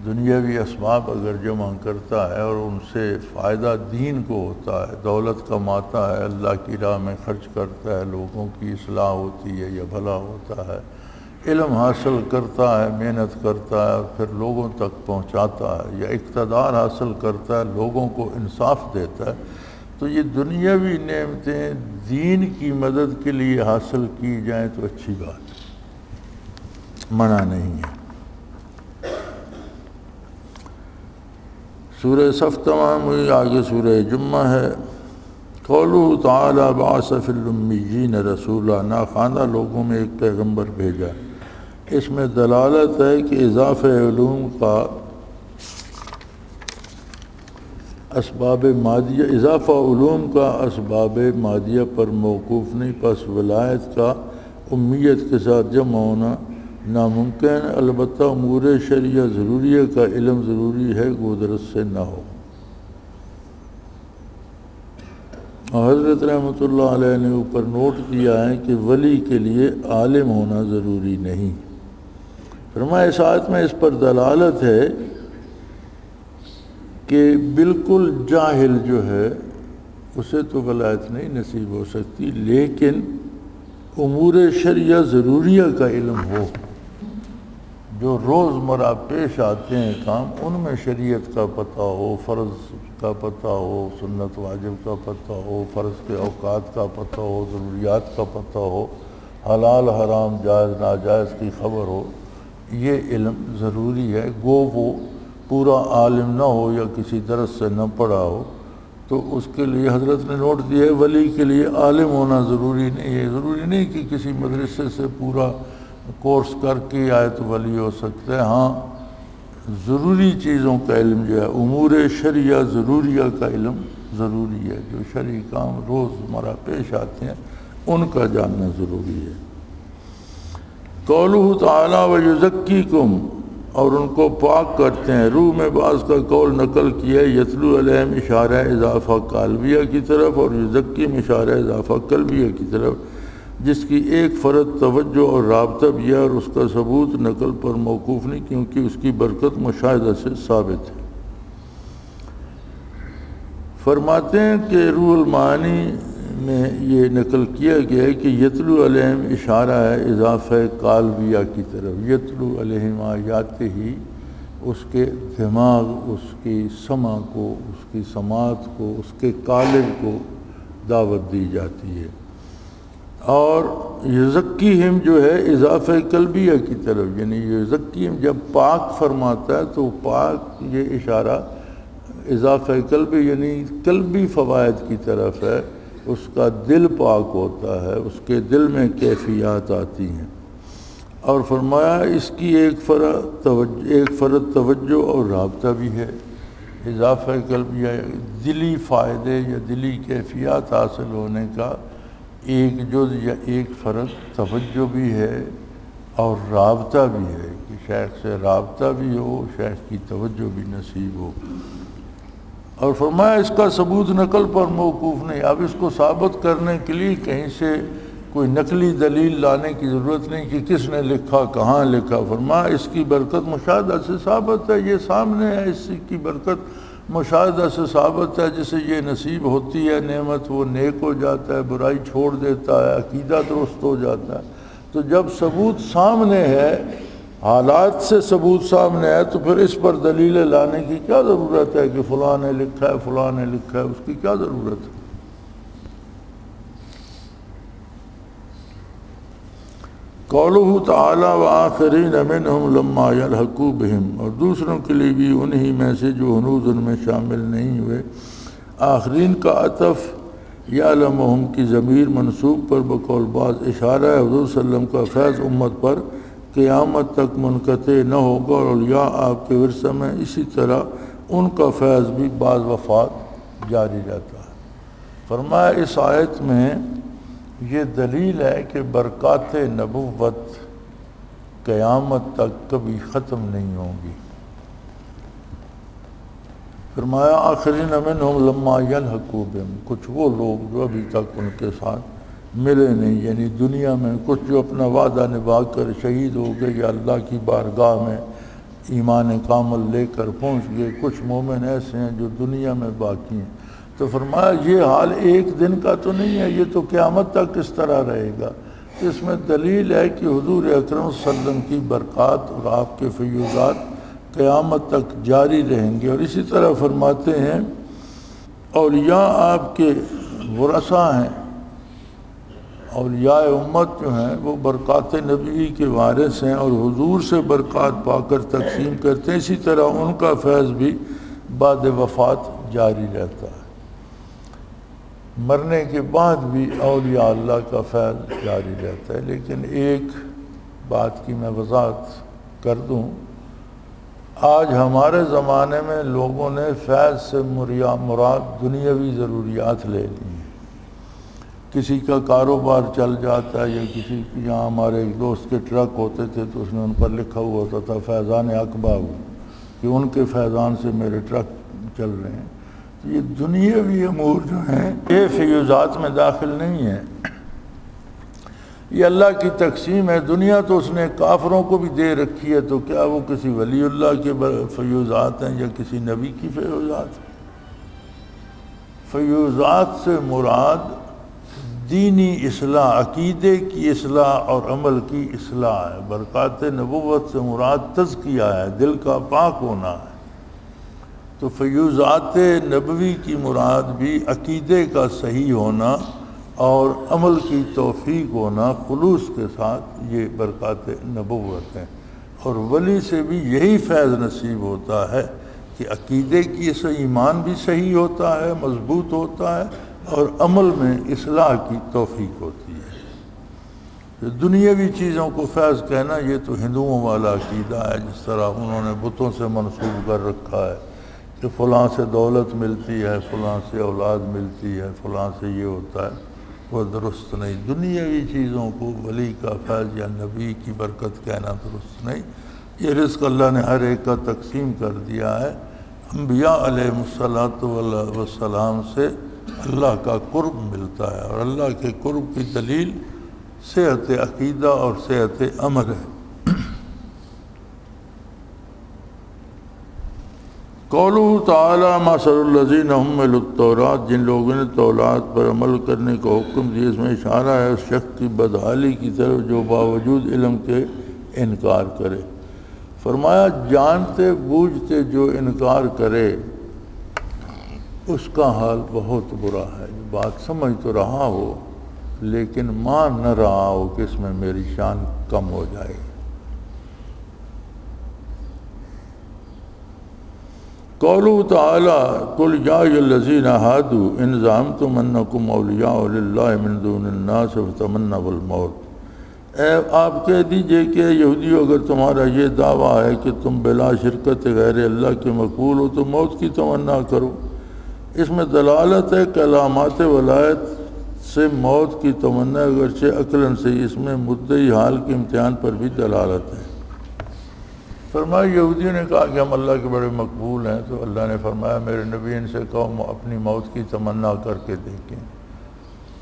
دنیاوی اسباب اگر جمع کرتا ہے اور ان سے فائدہ دین کو ہوتا ہے، دولت کماتا ہے، اللہ کی راہ میں خرچ کرتا ہے، لوگوں کی اصلاح ہوتی ہے یا بھلا ہوتا ہے، علم حاصل کرتا ہے، محنت کرتا ہے اور پھر لوگوں تک پہنچاتا ہے، یا اقتدار حاصل کرتا ہے، لوگوں کو انصاف دیتا ہے، تو یہ دنیاوی نعمتیں دین کی مدد کے لیے حاصل کی جائیں تو اچھی بات ہے، منع نہیں ہے۔ سورہ صف تمام ہوئی، آگے سورہ جمعہ ہے۔ قولہ تعالی بعث فی الامیین رسولا، ناخواندہ لوگوں میں ایک پیغمبر بھیجا۔ اس میں دلالت ہے کہ اضافہ علوم کا اسباب مادیہ، اضافہ علوم کا اسباب مادیہ پر موقوف نہیں، پس ولایت کا امیت کے ساتھ جمع ہونا ناممکن، البتہ امور شرعیہ ضروریہ کا علم ضروری ہے کہ وہ درست سے نہ ہو۔ اور حضرت رحمۃ اللہ علیہ نے اوپر نوٹ کیا ہے کہ ولی کے لیے عالم ہونا ضروری نہیں۔ فرمایا اس آیت میں اس پر دلالت ہے کہ بالکل جاہل جو ہے اسے تو ولایت نہیں نصیب ہو سکتی، لیکن امور شرعیہ ضروریہ کا علم ہو، جو روزمرہ پیش آتے ہیں کام، ان میں شریعت کا پتہ ہو، فرض کا پتہ ہو، سنت واجب کا پتہ ہو، فرض کے اوقات کا پتہ ہو، ضروریات کا پتہ ہو، حلال حرام جائز ناجائز کی خبر ہو، یہ علم ضروری ہے۔ گو وہ پورا عالم نہ ہو یا کسی درس سے نہ پڑھا ہو تو اس کے لیے حضرت نے نوٹ دیا ہے ولی کے لیے عالم ہونا ضروری نہیں ہے۔ ضروری نہیں کہ کسی مدرسے سے پورا کورس کر کے آئے تو ولی ہو سکتا ہے، ہاں ضروری چیزوں کا علم جو ہے، امور شرعیہ ضروریہ کا علم ضروری ہے، جو شرعی کام روزمرہ پیش آتے ہیں ان کا جاننا ضروری ہے۔ قولہ تعالی ویزکیکم، اور ان کو پاک کرتے ہیں۔ روح میں بعض کا قول نقل کیا ہے، یتلو علیہم اشارہ اضافہ قالبیہ کی طرف اور یزکیم اشارہ اضافہ قلبیہ کی طرف، جس کی ایک فرد توجہ اور رابطہ بھی ہے، اور اس کا ثبوت نقل پر موقوف نہیں کیونکہ اس کی برکت مشاہدہ سے ثابت ہے۔ فرماتے ہیں کہ روح المعانی میں یہ نقل کیا گیا ہے کہ یتلو علیہم اشارہ ہے اضافہ قالبیہ کی طرف، یتلو علیہم آیات ہی، اس کے دماغ، اس کی سمع کو، اس کی سماعت کو، اس کے قالب کو دعوت دی جاتی ہے، اور یزکیہم جو ہے اضافہ قلبیہ کی طرف، یعنی یزکیہم جب پاک فرماتا ہے تو پاک یہ اشارہ اضافہ قلبی یعنی قلبی فوائد کی طرف ہے، اس کا دل پاک ہوتا ہے، اس کے دل میں کیفیات آتی ہیں، اور فرمایا اس کی ایک فرد توجہ اور رابطہ بھی ہے۔ اضافہ قلبیہ دلی فائدے یا دلی کیفیات حاصل ہونے کا ایک جز یا ایک فرد توجہ بھی ہے اور رابطہ بھی ہے، کہ شیخ سے رابطہ بھی ہو، شیخ کی توجہ بھی نصیب ہو، اور فرمایا اس کا ثبوت نقل پر موقوف نہیں۔ اب اس کو ثابت کرنے کے لیے کہیں سے کوئی نقلی دلیل لانے کی ضرورت نہیں کہ کس نے لکھا، کہاں لکھا، فرمایا اس کی برکت مشاہدہ سے ثابت ہے، یہ سامنے ہے، اس کی برکت مشاہدہ سے ثابت ہے، جسے یہ نصیب ہوتی ہے نعمت وہ نیک ہو جاتا ہے، برائی چھوڑ دیتا ہے، عقیدہ درست ہو جاتا ہے۔ تو جب ثبوت سامنے ہے، حالات سے ثبوت سامنے ہے، تو پھر اس پر دلیلیں لانے کی کیا ضرورت ہے کہ فلاں نے لکھا ہے، فلاں نے لکھا ہے، اس کی کیا ضرورت ہے؟ قولہ تعالی وآخرین منہم لما یلحقوا بہم، اور دوسروں کے لیے بھی انہی میں سے جو ہنوز ان میں شامل نہیں ہوئے۔ آخرین کا عطف یعلمہم کی ضمیر منصوب پر بقول بعض اشارہ ہے حضور صلی اللہ علیہ وسلم کا فیض امت پر قیامت تک منقطع نہ ہوگا، اور اولیاء آپ کے ورثہ میں اسی طرح ان کا فیض بھی بعض وفات جاری رہتا ہے۔ فرمایا اس آیت میں یہ دلیل ہے کہ برکات نبوت قیامت تک کبھی ختم نہیں ہوں گی۔ فرمایا آخرین منہم لما یلحقوا بہم، کچھ وہ لوگ جو ابھی تک ان کے ساتھ ملے نہیں، یعنی دنیا میں کچھ جو اپنا وعدہ نبھا کر شہید ہو گئے یا اللہ کی بارگاہ میں ایمان کامل لے کر پہنچ گئے، کچھ مومن ایسے ہیں جو دنیا میں باقی ہیں۔ تو فرمایا یہ حال ایک دن کا تو نہیں ہے، یہ تو قیامت تک اس طرح رہے گا۔ اس میں دلیل ہے کہ حضور اکرم صلی اللہ علیہ وسلم کی برکات اور آپ کے فیوضات قیامت تک جاری رہیں گے۔ اور اسی طرح فرماتے ہیں اولیاء آپ کے ورثہ ہیں، اولیاء امت جو ہیں وہ برکات نبی کے وارث ہیں اور حضور سے برکات پا کر تقسیم کرتے ہیں۔ اسی طرح ان کا فیض بھی بعد وفات جاری رہتا ہے، مرنے کے بعد بھی اولیاء اللہ کا فیض جاری رہتا ہے۔ لیکن ایک بات کی میں وضاحت کر دوں، آج ہمارے زمانے میں لوگوں نے فیض سے مراد دنیاوی ضروریات لے لی ہیں۔ کسی کا کاروبار چل جاتا ہے، یا کسی یہاں ہمارے ایک دوست کے ٹرک ہوتے تھے تو اس میں ان پر لکھا ہوا ہوتا تھا فیضان اقبا، کہ ان کے فیضان سے میرے ٹرک چل رہے ہیں۔ تو یہ دنیاوی امور جو ہیں یہ فیوضات میں داخل نہیں ہیں، یہ اللہ کی تقسیم ہے۔ دنیا تو اس نے کافروں کو بھی دے رکھی ہے، تو کیا وہ کسی ولی اللہ کے فیوضات ہیں یا کسی نبی کی فیوضات ہیں؟ فیوضات سے مراد دینی اصلاح، عقیدے کی اصلاح اور عمل کی اصلاح ہے۔ برکات نبوت سے مراد تزکیہ ہے، دل کا پاک ہونا ہے۔ تو فیوضات نبوی کی مراد بھی عقیدے کا صحیح ہونا اور عمل کی توفیق ہونا خلوص کے ساتھ، یہ برکات نبوت ہیں۔ اور ولی سے بھی یہی فیض نصیب ہوتا ہے کہ عقیدے کی ایمان بھی صحیح ہوتا ہے، مضبوط ہوتا ہے، اور عمل میں اصلاح کی توفیق ہوتی ہے۔ دنیاوی چیزوں کو فیض کہنا یہ تو ہندوؤں والا عقیدہ ہے، جس طرح انہوں نے بتوں سے منسوب کر رکھا ہے کہ فلاں سے دولت ملتی ہے، فلاں سے اولاد ملتی ہے، فلاں سے یہ ہوتا ہے، وہ درست نہیں۔ دنیاوی چیزوں کو ولی کا فیض یا نبی کی برکت کہنا درست نہیں۔ یہ رزق اللہ نے ہر ایک کا تقسیم کر دیا ہے۔ انبیاء علیہ السلام سے اللہ کا قرب ملتا ہے، اور اللہ کے قرب کی دلیل صحت عقیدہ اور صحت عمل ہے۔ قولہ تعالی مثل الذین حملوا التوراۃ، جن لوگوں نے تورات پر عمل کرنے کا حکم دیا، اس میں اشارہ ہے اس شخص کی بدحالی کی طرف جو باوجود علم کے انکار کرے۔ فرمایا جانتے بوجھتے جو انکار کرے اس کا حال بہت برا ہے۔ بات سمجھ تو رہا ہو لیکن مان نہ رہا ہو کہ اس میں میری شان کم ہو جائے گی۔ قولہ تعالی قل یا ایھا الذین ھادوا ان زعمتم انکم اولیاء للہ من دون الناس فتمنوا الموت، اے آپ کہہ دیجئے کہ یہودیو اگر تمہارا یہ دعویٰ ہے کہ تم بلا شرکت غیر اللہ کے مقبول ہو تو موت کی تمنا کرو۔ اس میں دلالت ہے کہ علامات ولایت سے موت کی تمنا اگرچہ عقلاً سے، اس میں مدعی حال کے امتحان پر بھی دلالت ہے۔ فرمایا یہودیوں نے کہا کہ ہم اللہ کے بڑے مقبول ہیں، تو اللہ نے فرمایا میرے نبی ان سے کہو اپنی موت کی تمنا کر کے دیکھیں۔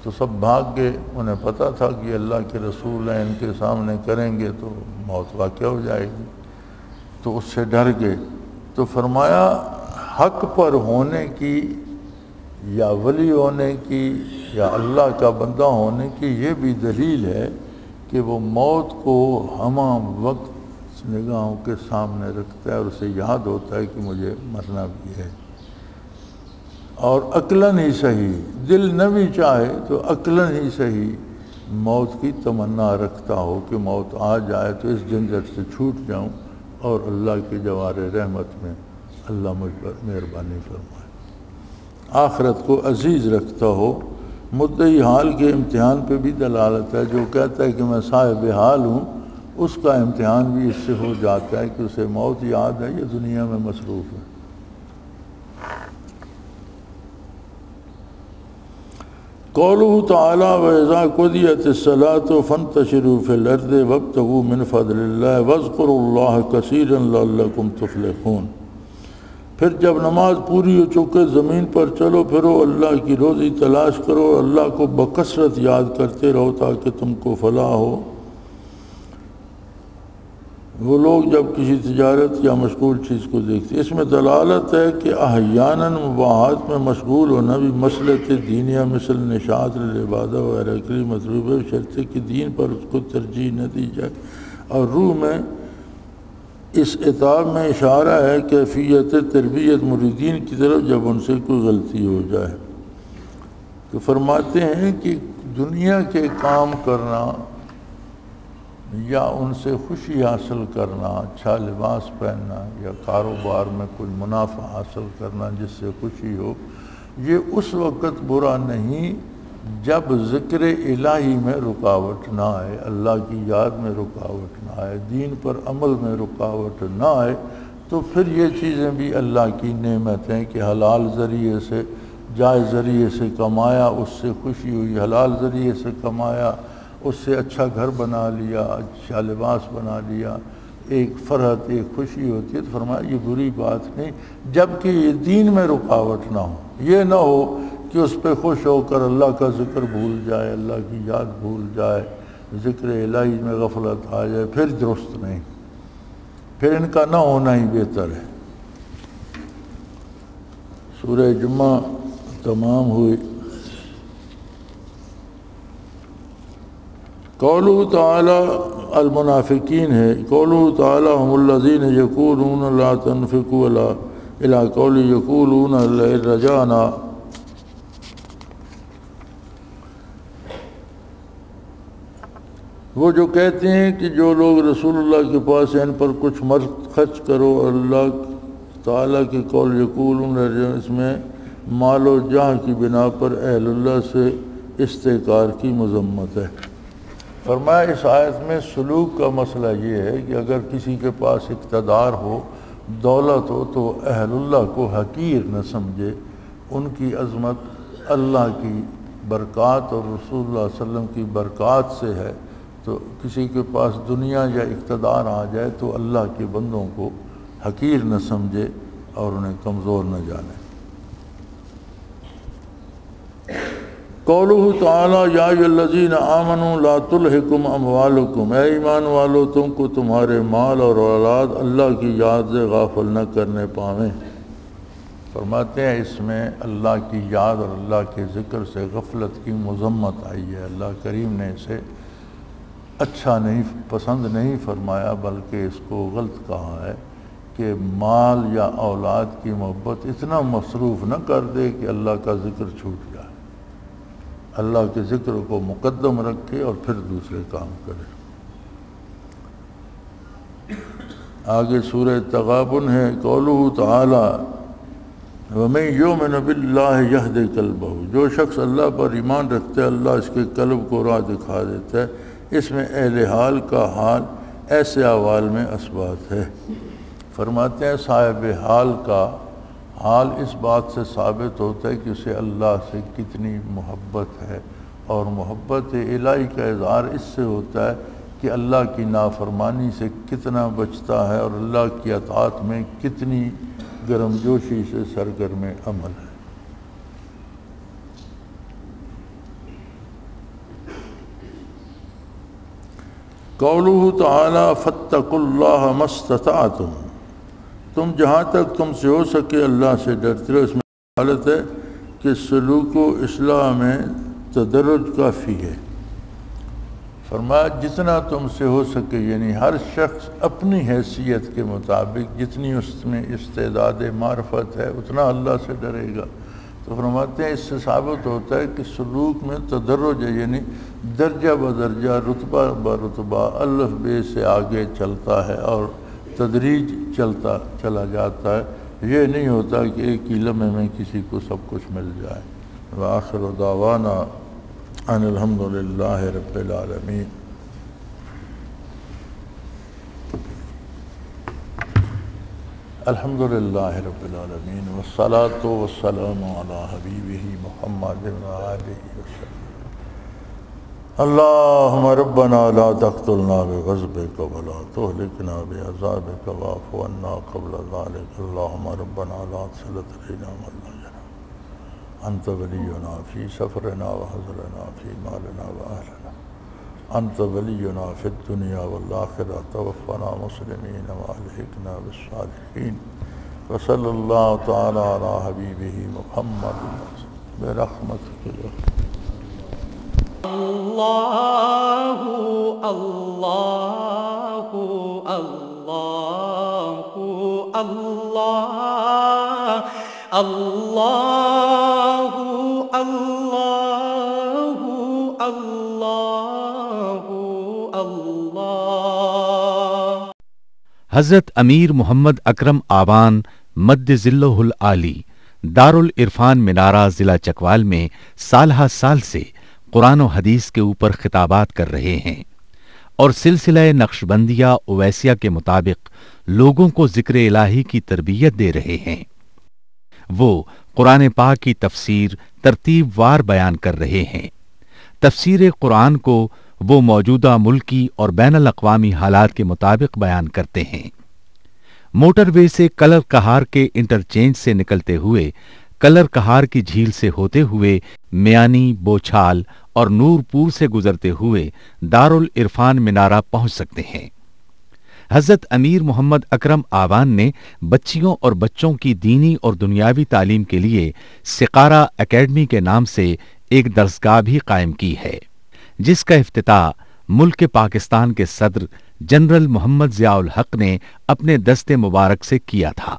تو سب بھاگ گئے، انہیں پتہ تھا کہ اللہ کے رسول ہیں، ان کے سامنے کریں گے تو موت واقع ہو جائے گی، تو اس سے ڈر گئے۔ تو فرمایا حق پر ہونے کی یا ولی ہونے کی یا اللہ کا بندہ ہونے کی یہ بھی دلیل ہے کہ وہ موت کو ہمہ وقت نگاہوں کے سامنے رکھتا ہے اور اسے یاد ہوتا ہے کہ مجھے مرنا بھی ہے، اور عقلاً ہی صحیح، دل نہ بھی چاہے تو عقلاً ہی صحیح موت کی تمنا رکھتا ہو کہ موت آ جائے تو اس جھنجھٹ سے چھوٹ جاؤں اور اللہ کے جوار رحمت میں اللہ مجھ پر مہربانی فرمائے، آخرت کو عزیز رکھتا ہو۔ مدعی حال کے امتحان پہ بھی دلالت ہے، جو کہتا ہے کہ میں صاحب حال ہوں اس کا امتحان بھی اس سے ہو جاتا ہے کہ اسے موت یاد ہے یا دنیا میں مصروف ہے۔ قولہ تعالی وَإِذَا قُضِيَتِ الصَّلَاةُ فَانتَشِرُوا فِي الْأَرْضِ وَابْتَغُوا مِنْ فَضْلِ اللَّهِ وَاذْكُرُوا اللَّهَ كَثِيرًا لَعَلَّكُمْ تُفْلِحُونَ۔ پھر جب نماز پوری ہو چکے زمین پر چلو پھرو، اللہ کی روزی تلاش کرو، اللہ کو بکثرت یاد کرتے رہو تاکہ تم کو فلاح ہو۔ وہ لوگ جب کسی تجارت یا مشغول چیز کو دیکھتے ہیں۔ اس میں دلالت ہے کہ احیاناً مباحات میں مشغول ہونا بھی مصلحت دینیہ مثل نشاط العبادہ وغیرہ کے لیے مطلوب ہے، شرط کہ دین پر اس کو ترجیح نہ دی جائے۔ اور روح میں اس عتاب میں اشارہ ہے کیفیت تربیت مریدین کی طرف جب ان سے کوئی غلطی ہو جائے۔ تو فرماتے ہیں کہ دنیا کے کام کرنا یا ان سے خوشی حاصل کرنا، اچھا لباس پہننا یا کاروبار میں کوئی منافع حاصل کرنا جس سے خوشی ہو، یہ اس وقت برا نہیں جب ذکر الہی میں رکاوٹ نہ آئے، اللہ کی یاد میں رکاوٹ نہ آئے، دین پر عمل میں رکاوٹ نہ آئے، تو پھر یہ چیزیں بھی اللہ کی نعمت ہیں کہ حلال ذریعے سے، جائز ذریعے سے کمایا، اس سے خوشی ہوئی، حلال ذریعے سے کمایا، اس سے اچھا گھر بنا لیا، اچھا لباس بنا لیا، ایک فرحت، ایک خوشی ہوتی ہے۔ تو فرمایا یہ بری بات نہیں جب کہ یہ دین میں رکاوٹ نہ ہو، یہ نہ ہو کہ اس پہ خوش ہو کر اللہ کا ذکر بھول جائے، اللہ کی یاد بھول جائے، ذکر الہی میں غفلت آ جائے، پھر درست نہیں، پھر ان کا نہ ہونا ہی بہتر ہے۔ سورہ جمعہ تمام ہوئی۔ قولہ تعالی المنافقین ہے، قولہ تعالی ہم الذین یقولون لا تنفقوا الی قول یقولون لئن رجعنا، وہ جو کہتے ہیں کہ جو لوگ رسول اللہ کے پاس ہیں ان پر کچھ خرچ کرو، اور اللہ تعالیٰ کے قول یقولون، اس میں مال و جاہ کی بنا پر اہل اللہ سے استحقار کی مذمت ہے۔ فرمایا اس آیت میں سلوک کا مسئلہ یہ ہے کہ اگر کسی کے پاس اقتدار ہو، دولت ہو، تو اہل اللہ کو حقیر نہ سمجھے، ان کی عظمت اللہ کی برکات اور رسول اللہ صلی اللہ علیہ وسلم کی برکات سے ہے۔ تو کسی کے پاس دنیا یا اقتدار آ جائے تو اللہ کے بندوں کو حقیر نہ سمجھے اور انہیں کمزور نہ جانے۔ قولہ تعالی یا ایھا الذین آمنوا لا تلہکم اموالکم، اے ایمان والو تم کو تمہارے مال اور اولاد اللہ کی یاد سے غافل نہ کرنے پاویں۔ فرماتے ہیں اس میں اللہ کی یاد اور اللہ کے ذکر سے غفلت کی مذمت آئی ہے۔ اللہ کریم نے اسے اچھا نہیں، پسند نہیں فرمایا، بلکہ اس کو غلط کہا ہے کہ مال یا اولاد کی محبت اتنا مصروف نہ کر دے کہ اللہ کا ذکر چھوٹ جائے، اللہ کے ذکر کو مقدم رکھے اور پھر دوسرے کام کرے۔ آگے سورہ تغابن ہے، قولہ تعالی وَمَن يُؤْمِنْ بِاللَّهِ يَهْدِ قَلْبَهُ، جو شخص اللہ پر ایمان رکھتا ہے اللہ اس کے قلب کو راہ دکھا دیتا ہے۔ اس میں اہل حال کا حال ایسے احوال میں اثبات ہے۔ فرماتے ہیں صاحب حال کا حال اس بات سے ثابت ہوتا ہے کہ اسے اللہ سے کتنی محبت ہے، اور محبت الہی کا اظہار اس سے ہوتا ہے کہ اللہ کی نافرمانی سے کتنا بچتا ہے اور اللہ کی اطاعت میں کتنی گرمجوشی سے سرگرم عمل ہے۔ قولہ تعالی فاتقوا اللہ ما استطعتم، تم جہاں تک تم سے ہو سکے اللہ سے ڈرتے رہو۔ اس میں حالت ہے کہ سلوک و اصلاح میں تدرج کافی ہے۔ فرمایا جتنا تم سے ہو سکے، یعنی ہر شخص اپنی حیثیت کے مطابق جتنی اس میں استعداد معرفت ہے اتنا اللہ سے ڈرے گا۔ تو فرماتے ہیں اس سے ثابت ہوتا ہے کہ سلوک میں تدرج ہے، یعنی درجہ بدرجہ، رتبہ برتبہ، الف بے سے آگے چلتا ہے اور تدریج چلتا چلا جاتا ہے۔ یہ نہیں ہوتا کہ ایک ہی لمحے میں کسی کو سب کچھ مل جائے۔ وآخر دعوانا ان الحمد للہ رب العالمین۔ الحمد للہ رب العالمین والصلاة والسلام علی حبیبہ محمد وآلہ وسلم۔ اللہم ربنا لا تقتلنا بغضبک ولا تہلکنا بعذابک واعف عنا قبل ذلک۔ اللہم ربنا لا تسلط علینا من لا يرحمنا، انت ولینا فی سفرنا وحضرنا فی مالنا واہلنا، انت ولینا فی الدنیا والآخرہ توفنا مسلمین والحقنا بالصالحین وصلی اللہ تعالی علی حبیبہ محمد برحمتک یا اللہ اللہ اللہ اللہ اللہ اللہ اللہ اللہ۔ حضرت امیر محمد اکرم آوان مد ظلہ العالی دارالعرفان منارہ ضلع چکوال میں سالہ سال سے قرآن و حدیث کے اوپر خطابات کر رہے ہیں اور سلسلہ نقشبندیہ اویسیہ کے مطابق لوگوں کو ذکر الہی کی تربیت دے رہے ہیں۔ وہ قرآن پاک کی تفسیر ترتیب وار بیان کر رہے ہیں۔ تفسیر قرآن کو وہ موجودہ ملکی اور بین الاقوامی حالات کے مطابق بیان کرتے ہیں۔ موٹر وے سے کلر کہار کے انٹرچینج سے نکلتے ہوئے کلر کہار کی جھیل سے ہوتے ہوئے میانی، بوچھال اور نور پور سے گزرتے ہوئے دارالعرفان منارہ پہنچ سکتے ہیں۔ حضرت امیر محمد اکرم آوان نے بچیوں اور بچوں کی دینی اور دنیاوی تعلیم کے لیے سقارہ اکیڈمی کے نام سے ایک درسگاہ بھی قائم کی ہے، جس کا افتتاح ملک پاکستان کے صدر جنرل محمد ضیاء الحق نے اپنے دست مبارک سے کیا تھا۔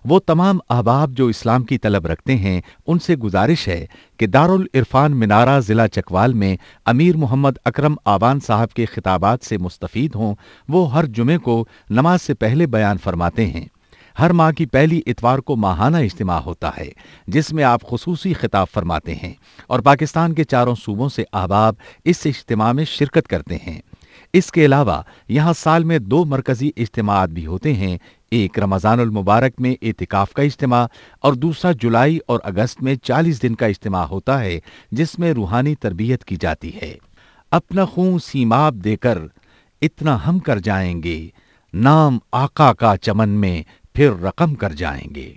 وہ تمام احباب جو اسلام کی طلب رکھتے ہیں ان سے گزارش ہے کہ دارالعرفان منارہ ضلع چکوال میں امیر محمد اکرم آوان صاحب کے خطابات سے مستفید ہوں۔ وہ ہر جمعے کو نماز سے پہلے بیان فرماتے ہیں۔ ہر ماہ کی پہلی اتوار کو ماہانہ اجتماع ہوتا ہے جس میں آپ خصوصی خطاب فرماتے ہیں اور پاکستان کے چاروں صوبوں سے احباب اس اجتماع میں شرکت کرتے ہیں۔ اس کے علاوہ یہاں سال میں 2 مرکزی اجتماعات بھی ہوتے ہیں، ایک رمضان المبارک میں اعتکاف کا اجتماع اور دوسرا جولائی اور اگست میں 40 دن کا اجتماع ہوتا ہے جس میں روحانی تربیت کی جاتی ہے۔ اپنا خون سیماب دے کر اتنا ہم کر جائیں گے، نام آقا کا چمن میں پھر رقم کر جائیں گے۔